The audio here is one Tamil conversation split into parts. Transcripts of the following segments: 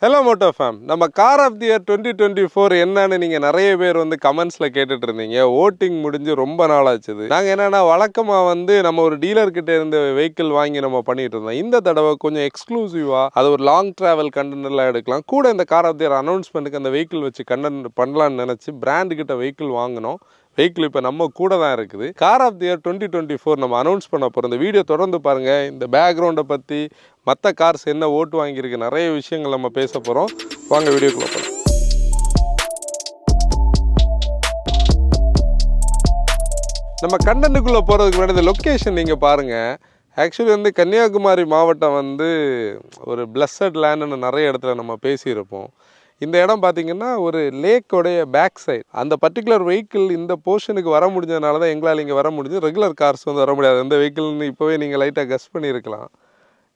ஹலோ மோட்டோ ஃபேம், நம்ம கார் ஆஃப் தி இயர் 2024 என்னன்னு நீங்கள் நிறைய பேர் வந்து கமெண்ட்ஸில் கேட்டுட்டு இருந்தீங்க. ஓட்டிங் முடிஞ்சு ரொம்ப நாள் ஆச்சுது. நாங்கள் என்னென்னா வழக்கமாக வந்து நம்ம ஒரு டீலர்கிட்ட இருந்து வெஹிக்கிள் வாங்கி நம்ம பண்ணிட்டு இருந்தோம். இந்த தடவை கொஞ்சம் எக்ஸ்க்ளூசிவாக அது ஒரு லாங் ட்ராவல் கண்டென்ட்லாம் எடுக்கலாம். கூட இந்த கார் ஆஃப் தி இயர் அனௌன்ஸ்மெண்ட்டுக்கு அந்த வெஹிக்கிள் வச்சு கண்டென்ட் பண்ணலான்னு நினச்சி பிராண்டுக்கிட்ட வெஹிக்கிள் வாங்கினோம். வெஹிக்கிள் இப்போ நம்ம கூட தான் இருக்குது. கார் ஆஃப் தி இயர் 2024 நம்ம அனௌன்ஸ் பண்ண போகிறோம். இந்த வீடியோ தொடர்ந்து பாருங்கள். இந்த பேக்ரவுண்டை பற்றி, மற்ற கார்ஸ் என்ன ஓட்டு வாங்கியிருக்கு, நிறைய விஷயங்கள் நம்ம பேச போகிறோம். வாங்க வீடியோக்குள்ள போகலாம். நம்ம கண்டென்ட்டுக்குள்ளே போகிறதுக்கு முன்னாடி இந்த லொக்கேஷன் நீங்கள் பாருங்கள். ஆக்சுவலி வந்து கன்னியாகுமரி மாவட்டம் வந்து ஒரு பிளஸட் லேண்டுன்னு நிறைய இடத்துல நம்ம பேசியிருப்போம். இந்த இடம் பார்த்திங்கன்னா ஒரு லேக்கோடைய பேக் சைடு. அந்த பர்டிகுலர் வெஹிக்கிள் இந்த போர்ஷனுக்கு வர முடிஞ்சதுனால தான் எங்களால் இங்கே வர முடிஞ்சு. ரெகுலர் கார்ஸ் வந்து வர முடியாது. இந்த வெஹிக்கிள்னு இப்போவே நீங்கள் லைட்டாக கெஸ் பண்ணியிருக்கலாம்.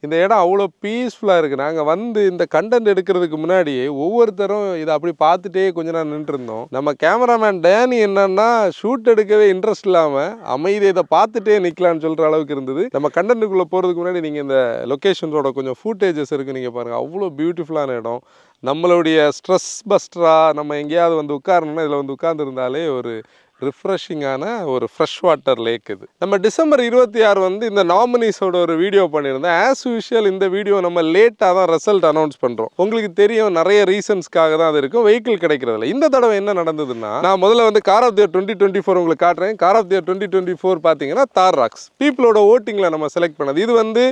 இந்த இடம் அவ்வளோ பீஸ்ஃபுல்லாக இருக்குது. நாங்கள் வந்து இந்த கண்டென்ட் எடுக்கிறதுக்கு முன்னாடியே ஒவ்வொருத்தரும் இதை அப்படி பார்த்துட்டே கொஞ்ச நேரம் நின்றுருந்தோம். நம்ம கேமராமேன் டேனி என்னன்னா ஷூட் எடுக்கவே இன்ட்ரெஸ்ட் இல்லாமல் அமைதியை இதை பார்த்துட்டே நிற்கலான்னு சொல்கிற அளவுக்கு இருந்தது. நம்ம கண்டென்ட்டுக்குள்ளே போகிறதுக்கு முன்னாடி நீங்கள் இந்த லொக்கேஷன்ஸோட கொஞ்சம் ஃபுட்டேஜஸ் இருக்குது, நீங்கள் பாருங்கள். அவ்வளோ பியூட்டிஃபுல்லான இடம். நம்மளுடைய ஸ்ட்ரெஸ் பஸ்டராக நம்ம எங்கேயாவது வந்து உட்காரணும்னா இதில் வந்து உட்கார்ந்துருந்தாலே ஒரு ரிஃப்ரெஷிங்கான ஒரு ஃப்ரெஷ் வாட்டர் லேக் இது. நம்ம டிசம்பர் 26 வந்து இந்த நாமினிஸோட ஒரு வீடியோ பண்ணியிருந்தோம். ஆஸ் யூஷுவல் இந்த வீடியோ நம்ம லேட்டாக தான் ரிசல்ட் அனௌன்ஸ் பண்ணுறோம். உங்களுக்கு தெரியும், நிறைய ரீசன்ஸ்க்காக தான் அது இருக்கும், வெஹிக்கிள் கிடைக்கிறதில்ல. இந்த தடவை என்ன நடந்ததுன்னா, நான் முதல்ல வந்து கார் ஆஃப் தி இயர் 2024 உங்களுக்கு காட்டுறேன். கார் ஆஃப் தி இயர் 2024 பார்த்தீங்கன்னா தார் ராக்ஸ் பீப்புளோட ஓட்டிங்கில் நம்ம செலக்ட் பண்ணது. இது வந்து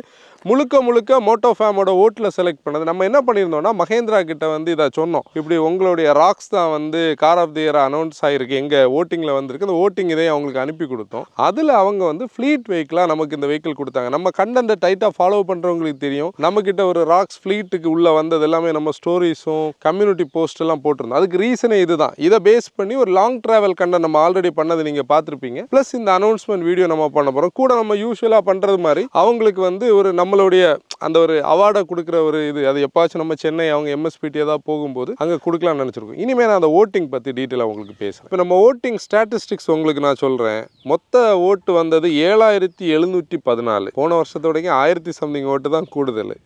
முழுக்க மோட்டோ ஃபேமோட ஓட்டில் செலக்ட் பண்ணது. நம்ம என்ன பண்ணியிருந்தோம்னா, மகேந்திரா கிட்ட வந்து இதை சொன்னோம், இப்படி உங்களுடைய ராக்ஸ் தான் வந்து car of the year announce ஆகிருக்கு, எங்கள் ஓட்டிங்கில் வந்திருக்கு. அந்த ஓட்டிங் இதையும் அவங்களுக்கு அனுப்பி கொடுத்தோம். அதில் அவங்க வந்து ஃப்ளீட் வெஹிக்கிளாக நமக்கு இந்த வெஹிக்கிள் கொடுத்தாங்க. நம்ம கண்டென்ட்டை டைட்டாக ஃபாலோ பண்ணுறவங்களுக்கு தெரியும், நம்மக்கிட்ட ஒரு ராக்ஸ் ஃப்ளீட்டுக்கு உள்ளே வந்தது எல்லாமே நம்ம ஸ்டோரிஸும் கம்யூனிட்டி போஸ்ட் எல்லாம் போட்டிருந்தோம். அதுக்கு ரீசனே இதுதான். இதை பேஸ் பண்ணி ஒரு லாங் ட்ராவல் கண்டென்ட் நம்ம ஆல்ரெடி பண்ணது நீங்கள் பார்த்துருப்பீங்க. ப்ளஸ் இந்த அனௌன்ஸ்மெண்ட் வீடியோ நம்ம பண்ண போகிறோம். கூட நம்ம யூஸ்வலாக பண்ணுறது மாதிரி அவங்களுக்கு வந்து ஒரு நம்மளுடைய அந்த ஒரு அவார்டை கொடுக்குற ஒரு இது, அது எப்பாச்சும் நம்ம சென்னை அவங்க எம்எஸ்பிடி ஏதாவது போகும்போது அங்கே கொடுக்கலாம்னு நினச்சிருக்கோம். இனிமேல் நான் அந்த ஓட்டிங் பற்றி டீட்டெயிலாக உங்களுக்கு பேசுகிறேன். இப்போ நம்ம ஓட்டிங் ஸ்டாட்டிஸ்டிக்ஸ் உங்களுக்கு நான் சொல்கிறேன். மொத்த ஓட்டு வந்தது 7714. போன வருஷத்தோடையும் 1000 சம்திங் ஓட்டு தான் கூடுதல்.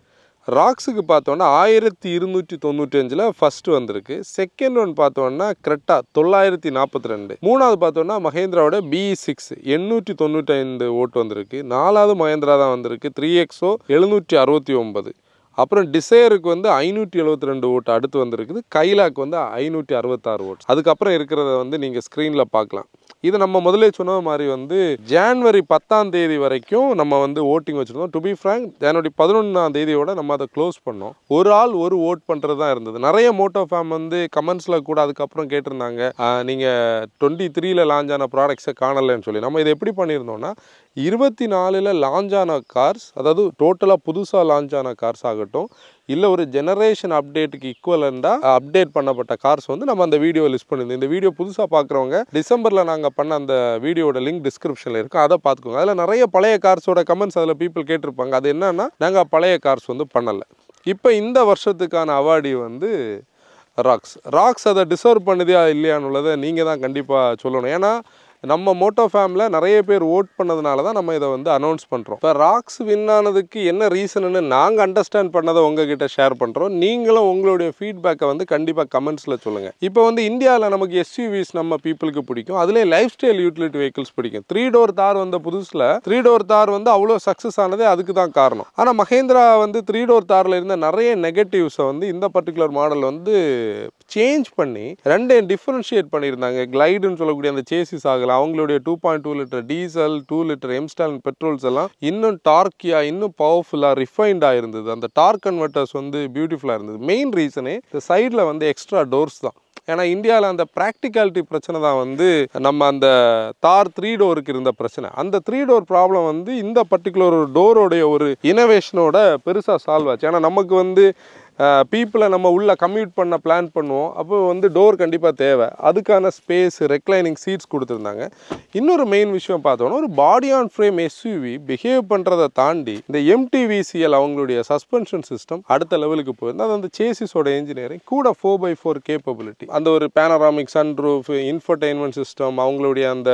ராக்ஸுக்கு பார்த்தோன்னா 1295 ஃபஸ்ட்டு வந்திருக்கு. செகண்ட் ஒன் பார்த்தோன்னா கிரெட்டா 942. மூணாவது பார்த்தோன்னா மஹேந்திராவோட BE6 895 ஓட்டு வந்திருக்கு. நாலாவது மஹேந்திரா தான் வந்திருக்கு 3XO 769. அப்புறம் டிசைருக்கு வந்து 572 ஓட்டு அடுத்து வந்திருக்குது. கைலாக்கு வந்து 566 ஓட்டு. அதுக்கப்புறம் இருக்கிறத வந்து நீங்கள் ஸ்க்ரீனில் பார்க்கலாம். இது நம்ம முதலே சொன்ன மாதிரி வந்து ஜான்வரி 10 வரைக்கும் நம்ம வந்து ஓட்டிங் வச்சுருந்தோம். டு பி ஃப்ராங்க், ஜனவரி 11 நம்ம அதை க்ளோஸ் பண்ணோம். ஒரு ஆள் ஒரு ஓட் பண்ணுறது தான் இருந்தது. நிறைய மோட்டோ ஃபேம் வந்து கமெண்ட்ஸில் கூட அதுக்கப்புறம் கேட்டிருந்தாங்க, நீங்கள் 23 லான்ச் ஆன ப்ராடக்ட்ஸை காணலைன்னு சொல்லி. நம்ம இதை எப்படி பண்ணியிருந்தோம்னா, 24 லான்ச் ஆன கார்ஸ், அதாவது டோட்டலாக புதுசாக லான்ச் ஆன கார்ஸ் ஆகட்டும், இல்லை ஒரு ஜெனரேஷன் அப்டேட்டுக்கு ஈக்குவலண்டாக அப்டேட் பண்ணப்பட்ட கார்ஸ் வந்து நம்ம அந்த வீடியோ லிஸ்ட் பண்ணியிருந்தோம். இந்த வீடியோ புதுசாக பார்க்குறவங்க டிசம்பரில் நாங்கள் பண்ண அந்த வீடியோட லிங்க் டிஸ்கிரிப்ஷனில் இருக்கும், அதை பார்த்துக்கோங்க. அதில் நிறைய பழைய கார்ஸோட கமெண்ட்ஸ் அதில் பீப்புள் கேட்டிருப்பாங்க. அது என்னன்னா, நாங்கள் பழைய கார்ஸ் வந்து பண்ணலை. இப்போ இந்த வருஷத்துக்கான அவார்டி வந்து ராக்ஸ் அதை டிசர்வ் பண்ணுதா இல்லையான்னு நீங்கள் தான் கண்டிப்பாக சொல்லணும். ஏன்னா நம்ம மோட்டோ ஃபேமில் நிறைய பேர் ஓட் பண்ணதுனால தான் நம்ம இதை வந்து அனௌன்ஸ் பண்ணுறோம். இப்போ ராக்ஸ் வின் ஆனதுக்கு என்ன ரீசன்னு நாங்கள் அண்டர்ஸ்டாண்ட் பண்ணதை உங்ககிட்ட ஷேர் பண்ணுறோம். நீங்களும் உங்களுடைய ஃபீட்பேக்கை வந்து கண்டிப்பாக கமெண்ட்ஸில் சொல்லுங்கள். இப்போ வந்து இந்தியாவில் நமக்கு எஸ்யூவிஸ் நம்ம பீப்புளுக்கு பிடிக்கும், அதுலேயே லைஃப் ஸ்டைல் யூட்டிலிட்டி வெஹிக்கிள்ஸ் பிடிக்கும். 3 டோர் தார் வந்த புதுசில் 3 டோர் தார் வந்து அவ்வளோ சக்ஸஸ் ஆனதே அதுக்கு தான் காரணம். ஆனால் மஹேந்திரா வந்து 3 டோர் தாரில் இருந்த நிறைய நெகட்டிவ்ஸை வந்து இந்த பர்டிகுலர் மாடல் வந்து சேஞ்ச் பண்ணி ரெண்டையும் டிஃபரன்ஷியேட் பண்ணியிருந்தாங்க. கிளைடுன்னு சொல்லக்கூடிய அந்த சேசிஸ் ஆகலாம், அவங்களுடைய 2.2 லிட்டர் டீசல், 2 லிட்டர் எம்ஸ்டால் பெட்ரோல்ஸ் எல்லாம் இன்னும் டார்க்கியா, இன்னும் பவர்ஃபுல்லாக ரிஃபைண்டாக இருந்தது. அந்த டார்க் கன்வெர்ட்டர்ஸ் வந்து பியூட்டிஃபுல்லாக இருந்தது. மெயின் ரீசனே இந்த சைடில் வந்து எக்ஸ்ட்ரா டோர்ஸ் தான். ஏன்னா இந்தியாவில் அந்த ப்ராக்டிகாலிட்டி பிரச்சனை தான் வந்து நம்ம அந்த தார் 3 டோருக்கு இருந்த பிரச்சனை. அந்த 3 டோர் ப்ராப்ளம் வந்து இந்த பர்டிகுலர் ஒரு டோரோடைய ஒரு இனோவேஷனோட பெருசாக சால்வ் ஆச்சு. ஏன்னா நமக்கு வந்து பீப்புளை நம்ம உள்ளே கம்யூட் பண்ண பிளான் பண்ணுவோம். அப்போ வந்து டோர் கண்டிப்பாக தேவை. அதுக்கான ஸ்பேஸ், ரெக்ளைனிங் சீட்ஸ் கொடுத்துருந்தாங்க. இன்னொரு மெயின் விஷயம் பார்த்தோன்னா, ஒரு பாடி ஆன் ஃப்ரேம் எஸ்யூவி பிஹேவ் பண்ணுறதை தாண்டி இந்த MTVCL அவங்களுடைய சஸ்பென்ஷன் சிஸ்டம் அடுத்த லெவலுக்கு போயிருந்தது. அது அந்த சேசிஸோட இன்ஜினியரிங் கூட 4x4 கேப்பபிலிட்டி, அந்த ஒரு பேனராமிக் சன்ரூஃப், இன்ஃபர்டைன்மெண்ட் சிஸ்டம், அவங்களுடைய அந்த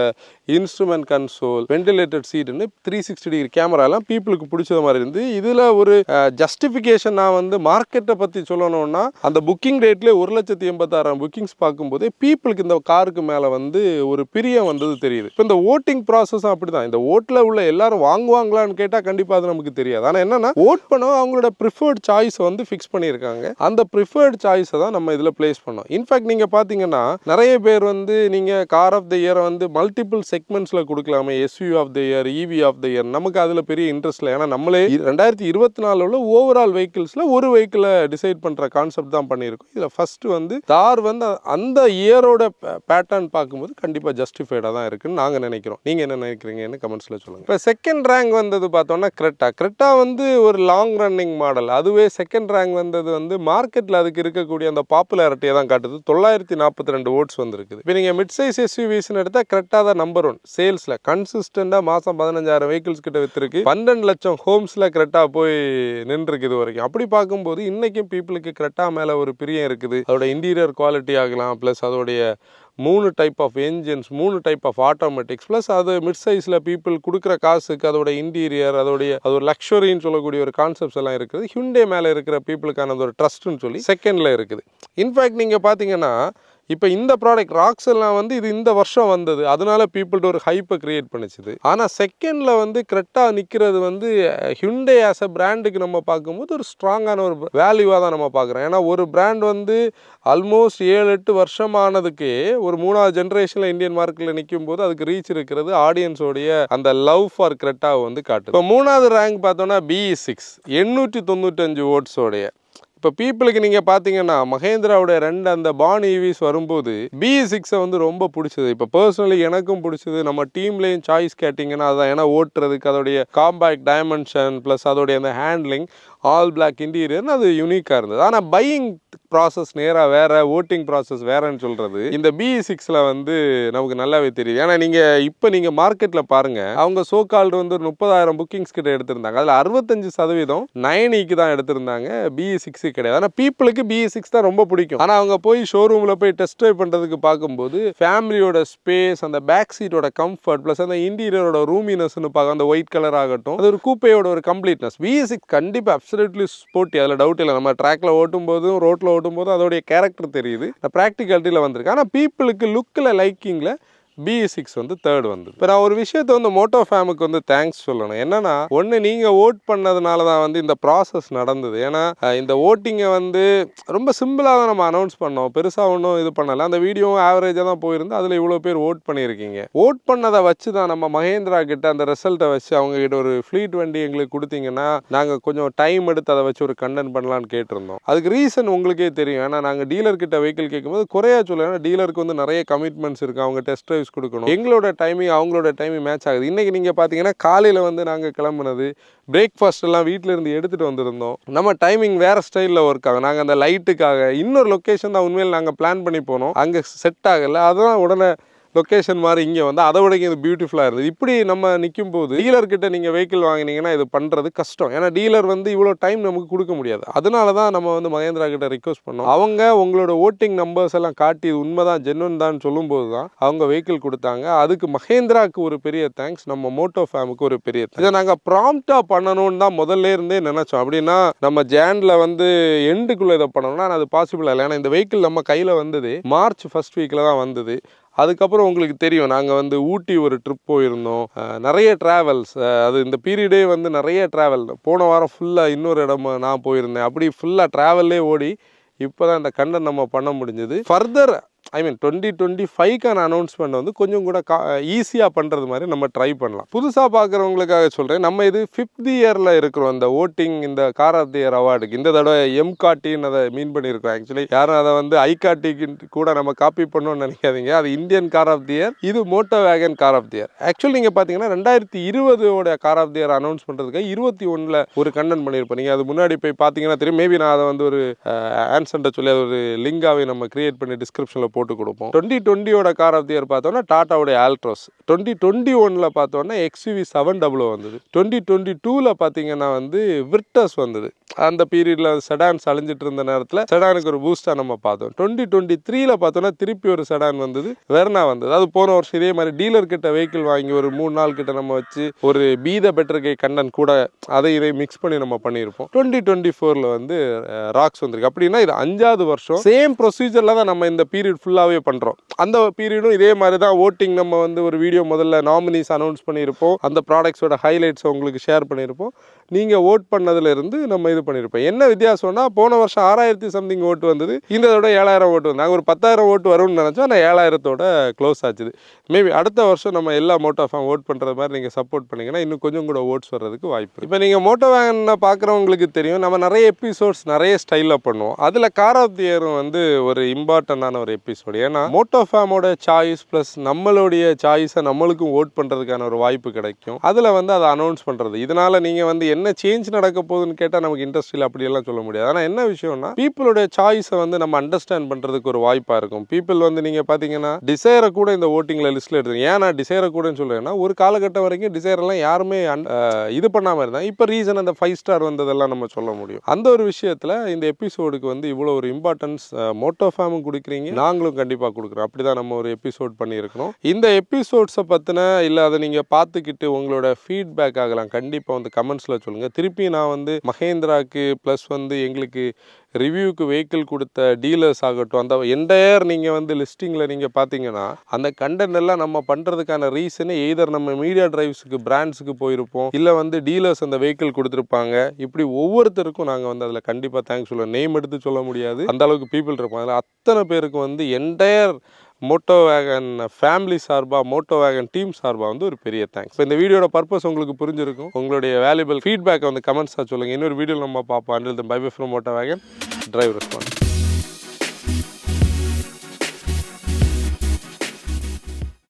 இன்ஸ்ட்ருமெண்ட் கன்சோல், வென்டிலேட்டட் சீட்டுன்னு 360 டிகிரி கேமராலாம் பீப்புளுக்கு பிடிச்சது மாதிரி இருந்து. இதில் ஒரு ஜஸ்டிஃபிகேஷன் நான் வந்து மார்க்கெட் ரிசல்ட்டை பற்றி சொல்லணும்னா அந்த புக்கிங் ரேட்லேயே 1,86,000 புக்கிங்ஸ் பார்க்கும்போது பீப்புளுக்கு இந்த காருக்கு மேலே வந்து ஒரு பிரியம் வந்தது தெரியுது. இப்போ இந்த ஓட்டிங் ப்ராசஸும் அப்படி தான். இந்த ஓட்டில் உள்ள எல்லாரும் வாங்குவாங்களான்னு கேட்டால் கண்டிப்பாக அது நமக்கு தெரியாது. ஆனால் என்னன்னா ஓட் பண்ண அவங்களோட ப்ரிஃபர்ட் சாய்ஸை வந்து ஃபிக்ஸ் பண்ணியிருக்காங்க. அந்த ப்ரிஃபர்ட் சாய்ஸை தான் நம்ம இதில் பிளேஸ் பண்ணோம். இன்ஃபேக்ட் நீங்கள் பார்த்தீங்கன்னா நிறைய பேர் வந்து நீங்கள் கார் ஆஃப் த இயரை வந்து மல்டிபிள் செக்மெண்ட்ஸில் கொடுக்கலாமே, SUV of the year, EV of the year. நமக்கு அதில் பெரிய இன்ட்ரெஸ்ட் இல்லை. ஏன்னா நம்மளே 2024 உள்ள ஓவரால் வெஹிக்கிள்ஸில் ஒரு வெஹிக்கிளை டிசைட் பண்ணுற கான்செப்ட் தான் பண்ணியிருக்கோம். இதில் ஃபஸ்ட்டு வந்து தார் வந்து அந்த இயரோட பேட்டர்ன் பார்க்கும்போது கண்டிப்பாக ஜஸ்டிஃபைடாக தான் இருக்குன்னு நாங்கள் நினைக்கிறோம். நீங்கள் என்ன நினைக்கிறீங்கன்னு கமெண்ட்ஸில் சொல்லுங்கள். இப்போ செகண்ட் ரேங்க் வந்தது பார்த்தோன்னா கிரெட்டா வந்து ஒரு லாங் ரன்னிங் மாடல். அதுவே செகண்ட் ரேங்க் வந்தது வந்து மார்க்கெட்டில் அதுக்கு இருக்கக்கூடிய அந்த பாப்புலாரிட்டியை தான் காட்டுது. 942 ஓட்ஸ் வந்துருக்குது. இப்போ நீங்கள் மிட் சைஸ் எஸ்யூவிஸ்ன்னு எடுத்தால் கிரெட்டா தான் நம்பர் 1 சேல்ஸில். கன்சிஸ்டண்டாக மாதம் 15,000 வெஹிக்கிள்ஸ் கிட்ட விற்றுருக்கு. 12 லட்சம் ஹோம்ஸில் கிரெட்டா போய் நின்றுருக்கு இது வரைக்கும். அப்படி பார்க்கும்போது இன்றைக்கும் பீப்புளுக்கு கிரெட்டா மேலே ஒரு பிரியம் இருக்குது. அதோட இன்டீரியர் குவாலிட்டி ஆகலாம், ப்ளஸ் அதோடைய 3 type of engines, 3 type of automatics, plus அது மிட் சைஸில் பீப்புள் கொடுக்குற காசுக்கு அதோட இன்டீரியர், அது ஒரு லக்ஸரின்னு சொல்லக்கூடிய ஒரு கான்செப்ட்ஸ் எல்லாம் இருக்குது. ஹியூண்டே மேலே இருக்கிற பீப்புளுக்கான ஒரு ட்ரஸ்ட்னு சொல்லி செகண்டில் இருக்குது. இன்ஃபேக்ட் நீங்கள் பார்த்தீங்கன்னா இப்போ இந்த ப்ராடக்ட் ராக்ஸ் எல்லாம் வந்து இது இந்த வருஷம் வந்தது, அதனால பீப்புள்கிட்ட ஒரு ஹைப்பை கிரியேட் பண்ணிச்சுது. ஆனால் செகண்டில் வந்து கிரெட்டா நிற்கிறது வந்து ஹியூண்டே ஆஸ் அ பிராண்டுக்கு நம்ம பார்க்கும்போது ஒரு ஸ்ட்ராங்கான ஒரு வேல்யூவாக தான் நம்ம பார்க்குறோம். ஏன்னா ஒரு பிராண்ட் வந்து ஆல்மோஸ்ட் 7-8 வருஷமானதுக்கே ஒரு 3வது ஜென்ரேஷனில் இந்தியன் மார்க்கெட்டில் நிற்கும் போது அதுக்கு ரீச் இருக்கிறது ஆடியன்ஸோடைய அந்த லவ் ஃபார் கிரெட்டாவை வந்து காட்டுது. இப்போ 3வது ரேங்க் பார்த்தோன்னா BE6 895 ஓட்ஸோடைய. இப்போ பீப்புளுக்கு நீங்கள் பார்த்தீங்கன்னா மஹேந்திராவோட 2 அந்த பான் ஈவிஸ் வரும்போது BE6 வந்து ரொம்ப பிடிச்சது. இப்போ பர்சனலி எனக்கும் பிடிச்சது. நம்ம டீம்லேயும் சாய்ஸ் கேட்டிங்கன்னா அதான். ஏன்னா ஓட்டுறதுக்கு அதோடைய காம்பேக்ட் டைமென்ஷன் ப்ளஸ் அதோடைய அந்த ஹேண்ட்லிங் ஆல் பிளாக் இன்டீரியர்னு அது யூனிக்காக இருந்தது. ஆனால் பையிங் ப்ராசஸ் நேராக வேறு, ஓட்டிங் ப்ராசஸ் வேறன்னு சொல்கிறது இந்த BE6ல் வந்து நமக்கு நல்லாவே தெரியுது. ஏன்னா நீங்கள் மார்க்கெட்டில் பாருங்கள், அவங்க சோகால்டு வந்து ஒரு 30,000 புக்கிங்ஸ் கிட்ட எடுத்திருந்தாங்க. அதில் 65% 9E தான் எடுத்திருந்தாங்க, BE6 கிடையாது. ஆனால் பீப்புளுக்கு BE6 தான் ரொம்ப பிடிக்கும். ஆனால் அவங்க போய் ஷோரூமில் போய் டெஸ்ட் ட்ரைவ் பண்ணுறதுக்கு பார்க்கும்போது ஃபேமிலியோட ஸ்பேஸ், அந்த பேக் சீட்டோட கம்ஃபர்ட் ப்ளஸ் அந்த இன்டீரியரோட ரூமினஸ்ன்னு பார்க்க, அந்த ஒயிட் கலர் ஆகட்டும், அது ஒரு கூப்பையோட ஒரு கம்ப்ளீட்னஸ். BE6 கண்டிப்பாக அப்சல்யூட்லி ஸ்போர்ட்டி, அதில் டவுட் இல்லை. நம்ம ட்ராக்ல ஓட்டும் போதும் ரோட்டில் ஓட்டும் போது அதோடைய கேரக்டர் தெரியுது, ப்ராக்டிகாலிட்டியில் வந்திருக்கு. ஆனால் பீப்புளுக்கு லுக்கில் லைக்கிங்கில் BE6 வந்து 3rd வந்து. இப்போ நான் ஒரு விஷயத்தை வந்து மோட்டோ ஃபேமுக்கு வந்து தேங்க்ஸ் சொல்லணும். என்னன்னா ஒன்று, நீங்கள் ஓட் பண்ணதுனால தான் வந்து இந்த ப்ராசஸ் நடந்தது. ஏன்னா இந்த ஓட்டிங்கை வந்து ரொம்ப சிம்பிளாக தான் நம்ம அனௌன்ஸ் பண்ணோம், பெருசாக ஒன்றும் இது பண்ணலை. அந்த வீடியோவும் ஆவரேஜாக தான் போயிருந்து, அதில் இவ்வளோ பேர் ஓட் பண்ணியிருக்கீங்க. ஓட் பண்ணதை வச்சு தான் நம்ம மஹேந்திரா கிட்ட அந்த ரிசல்ட்டை வச்சு அவங்க கிட்ட ஒரு ஃப்ளீட் வண்டி எங்களுக்கு கொடுத்தீங்கன்னா நாங்கள் கொஞ்சம் டைம் எடுத்து அதை வச்சு ஒரு கண்டென்ட் பண்ணலான்னு கேட்டிருந்தோம். அதுக்கு ரீசன் உங்களுக்கே தெரியும். ஏன்னா நாங்கள் டீலர் கிட்ட வெஹிக்கிள் கேட்கும்போது குறையா சொல்ல, ஏன்னா டீலருக்கு வந்து நிறைய கமிட்மெண்ட்ஸ் இருக்குது, அவங்க டெஸ்ட் ட்ரைவ் கொடுக்கணும், எங்களோட டைமிங் அவங்களோட டைமிங் மேட்ச் ஆகுது. இன்றைக்கி நீங்கள் பார்த்தீங்கன்னா காலையில் வந்து நாங்கள் கிளம்புனது பிரேக்ஃபாஸ்ட் எல்லாம் வீட்டில் இருந்து எடுத்துகிட்டு வந்திருந்தோம். நம்ம டைமிங் வேறு ஸ்டைலில் ஒர்க் ஆகும். நாங்கள் அந்த லைட்டுக்காக இன்னொரு லொக்கேஷன் தான் உண்மையில் நாங்கள் பிளான் பண்ணி போனோம், அங்கே செட் ஆகலை. அதுதான் உடனே லொக்கேஷன் மாதிரி இங்கே வந்து அதை விட இது பியூட்டிஃபுல்லாக இருந்தது. இப்படி நம்ம நிற்கும் போது டீலர்கிட்ட நீங்கள் வெஹிக்கிள் வாங்கினீங்கன்னா இது பண்ணுறது கஷ்டம். ஏன்னா டீலர் வந்து இவ்வளோ டைம் நமக்கு கொடுக்க முடியாது. அதனால தான் நம்ம வந்து மஹேந்திரா கிட்ட ரிக்வஸ்ட் பண்ணோம். அவங்க உங்களோட ஓட்டிங் நம்பர்ஸ் எல்லாம் காட்டி இது உண்மைதான் ஜென்வன் தான் சொல்லும்போது தான் அவங்க வெஹிக்கிள் கொடுத்தாங்க. அதுக்கு மஹேந்திராவுக்கு ஒரு பெரிய தேங்க்ஸ், நம்ம மோட்டோ ஃபேமுக்கு ஒரு பெரிய தேங்க்ஸ். இதை நாங்கள் ப்ராம்ப்டாக பண்ணணும்னு தான் முதல்ல இருந்தே நினச்சோம். அப்படின்னா நம்ம ஜானில் வந்து எண்டுக்குள்ளே இதை பண்ணணும்னா அது பாசிபிள் இல்லை. ஏன்னா இந்த வெஹிக்கிள் நம்ம கையில் வந்தது மார்ச் ஃபர்ஸ்ட் வீக்கில் தான் வந்தது. அதுக்கப்புறம் உங்களுக்கு தெரியும் நாங்கள் வந்து ஊட்டி ஒரு ட்ரிப் போயிருந்தோம், நிறைய ட்ராவல்ஸ். அது இந்த பீரியடே வந்து நிறைய ட்ராவல். போன வாரம் ஃபுல்லாக இன்னொரு இடம் நான் போயிருந்தேன். அப்படி ஃபுல்லாக ட்ராவல்லே ஓடி இப்போ தான் இந்த கண்டென்ட் நம்ம பண்ண முடிஞ்சது. ஃபர்தர் 2025க்கான அனௌன்ஸ்மெண்ட் வந்து கொஞ்சம் கூட ஈஸியாக பண்ணுறது மாதிரி நம்ம ட்ரை பண்ணலாம். புதுசாக பார்க்குறவங்களுக்காக சொல்கிறேன், நம்ம இது 5th இயரில் இருக்கிறோம் இந்த ஓட்டிங், இந்த கார் ஆஃப் தி இயர் அவார்டுக்கு. இந்த தடவை எம்காட்டின்னு அதை மீன் பண்ணியிருக்கோம். ஆக்சுவலி யாரும் அதை வந்து ஐகாட்டிக்கு கூட நம்ம காப்பி பண்ணணும்னு நினைக்காதீங்க. அது Indian car of the year, இது motor Vikatan car of the year. Actually நீங்கள் பார்த்தீங்கன்னா 2020 car of the year announce பண்ணுறதுக்கு 21 ஒரு கண்டென்ட் பண்ணியிருப்போம். நீங்கள் அது முன்னாடி போய் பார்த்தீங்கன்னா தெரியும். மேபி நான் அதை வந்து ஒரு ஆன்சர்ட்ட சொல்லி அது ஒரு லிங்காகவே நம்ம கிரியேட் பண்ணி டிஸ்கிரிப்ஷனில் போட்டு கொடுப்போம். 2020 கார் ஆஃப் தி இயர் பார்த்தோன்னா டாட்டாவுடைய ஆல்ட்ரோஸ், 2021 பார்த்தோன்னா XUV 700 வந்தது, 2022 பார்த்தீங்கன்னா வந்து விர்டஸ் வந்தது. அந்த பீரியடில் செடான்ஸ் அழிஞ்சிட்டு இருந்த நேரத்தில் செடானுக்கு ஒரு பூஸ்டாக நம்ம பார்த்தோம். 2023 பார்த்தோன்னா திருப்பி ஒரு செடான் வந்தது, வெர்னா வந்தது. அது போன வருஷம் இதே மாதிரி டீலர் கிட்ட வெஹிக்கிள் வாங்கி ஒரு 3 நாள் கிட்ட நம்ம வச்சு ஒரு பீத பெட்டர் கை கண்டன் கூட அதை இதை மிக்ஸ் பண்ணி நம்ம பண்ணியிருப்போம். 2024 வந்து ராக்ஸ் வந்திருக்கு. அப்படின்னா இது 5வது வருஷம் சேம் ப்ரொசீஜரில் தான் நம்ம இந்த பீரியட் ஃபுல்லாகவே பண்ணுறோம். அந்த பீரியடும் இதே மாதிரி தான் ஓட்டிங் நம்ம வந்து ஒரு வீடியோ முதல்ல நாமினிஸ் அனௌன்ஸ் பண்ணியிருப்போம், அந்த ப்ராடக்ட்ஸோட ஹைலைட்ஸை உங்களுக்கு ஷேர் பண்ணியிருப்போம். நீங்கள் ஓட் பண்ணதுலேருந்து நம்ம இது பண்ணியிருப்போம். என்ன வித்தியாசம்னா போன வருஷம் 6000 சம்திங் ஓட்டு வந்தது, இந்த தடவை 7000 ஓட்டு வந்து நாங்கள் ஒரு 10,000 ஓட்டு வரும்னு நினச்சோம். ஆனால் 7000தோட க்ளோஸ் ஆச்சுது. மேபி அடுத்த வருஷம் நம்ம எல்லா மோட்டோ ஃபேம் ஓட் பண்ணுறது மாதிரி நீங்கள் சப்போர்ட் பண்ணிங்கன்னா இன்னும் கொஞ்சம் கூட ஓட்ஸ் வர்றதுக்கு வாய்ப்பு. இப்போ நீங்கள் மோட்டோ வேகனை பார்க்குறவங்களுக்கு தெரியும், நம்ம நிறைய எபிசோட்ஸ் நிறைய ஸ்டைலில் பண்ணுவோம். அதில் கார் ஆஃப் தி இயரும் வந்து ஒரு இம்பார்ட்டண்டான ஒரு எபிசோடு. ஏன்னா மோட்டோ ஃபேமோட சாய்ஸ் ப்ளஸ் நம்மளுடைய சாய்ஸை நம்மளுக்கும் ஓட் பண்ணுறதுக்கான ஒரு வாய்ப்பு கிடைக்கும். அதில் வந்து அதை அனௌன்ஸ் பண்ணுறது. இதனால் நீங்கள் வந்து என்ன சேஞ்ச் நடக்க போகுதுன்னு கேட்டால் நமக்கு இண்டஸ்ட்ரியில் அப்படியெல்லாம் சொல்ல முடியாது. ஆனால் என்ன விஷயம்னா பீப்புளோட சாய்ஸை வந்து நம்ம அண்டர்ஸ்டாண்ட் பண்ணுறதுக்கு ஒரு வாய்ப்பாக இருக்கும். பீப்புள் வந்து நீங்கள் பார்த்தீங்கன்னா டிசைரை கூட இந்த ஓட்டிங்கில் லிஸ்ட்டில் எடுத்துங்க. ஏன் நான் டிசைரை கூடன்னு சொல்லுவேன்னா ஒரு காலகட்டம் வரைக்கும் டிசைரெல்லாம் யாருமே இது பண்ணாமல் இருந்தாங்க. இப்போ ரீசன் அந்த 5 ஸ்டார் வந்ததெல்லாம் நம்ம சொல்ல முடியும். அந்த ஒரு விஷயத்தில் இந்த எபிசோடுக்கு வந்து இவ்வளோ ஒரு இம்பார்ட்டன்ஸ் மோட்டோ ஃபேமும் கொடுக்குறீங்க, நாங்களும் கண்டிப்பாக கொடுக்குறோம். அப்படி தான் நம்ம ஒரு எபிசோட் பண்ணியிருக்கிறோம். இந்த எபிசோட்ஸை பற்றின இல்லை அதை நீங்கள் பார்த்துக்கிட்டு உங்களோட ஃபீட்பேக் ஆகலாம், கண்டிப்பாக வந்து கமெண்ட்ஸில் சொல்லுங்கள். திருப்பி நான் வந்து மஹேந்திராக்கு ப்ளஸ் வந்து எங்களுக்கு ரிவ்யூக்கு வெஹிக்கிள் கொடுத்த டீலர்ஸ் ஆகட்டும், அந்த என்டையர் நீங்கள் வந்து லிஸ்டிங்கில் நீங்கள் பார்த்தீங்கன்னா அந்த கண்டென்ட் எல்லாம் நம்ம பண்ணுறதுக்கான ரீசனே எய்தர் நம்ம மீடியா டிரைவ்ஸுக்கு பிராண்ட்ஸுக்கு போயிருப்போம், இல்லை வந்து டீலர்ஸ் அந்த வெஹிக்கிள் கொடுத்துருப்பாங்க. இப்படி ஒவ்வொருத்தருக்கும் நாங்கள் வந்து அதில் கண்டிப்பாக தேங்க்ஸ் சொல்லுவோம். நேம் எடுத்து சொல்ல முடியாது, அந்த அளவுக்கு பீப்புள் இருப்பாங்க. அதில் அத்தனை பேருக்கு வந்து என்டையர் மோட்டோ வேகன் ஃபேமிலி சார்பாக, மோட்டோ வேகன் டீம் சார்பாக வந்து ஒரு பெரிய தேங்க்ஸ். இப்போ இந்த வீடியோட பர்பஸ் உங்களுக்கு புரிஞ்சிருக்கும். உங்களுடைய வேல்யூபிள் ஃபீட்பேக்கை வந்து கமெண்ட்ஸாக சொல்லுங்கள். இன்னொரு வீடியோவில் நம்ம பார்ப்போம். Until then bye bye from Moto Wagon, drive response.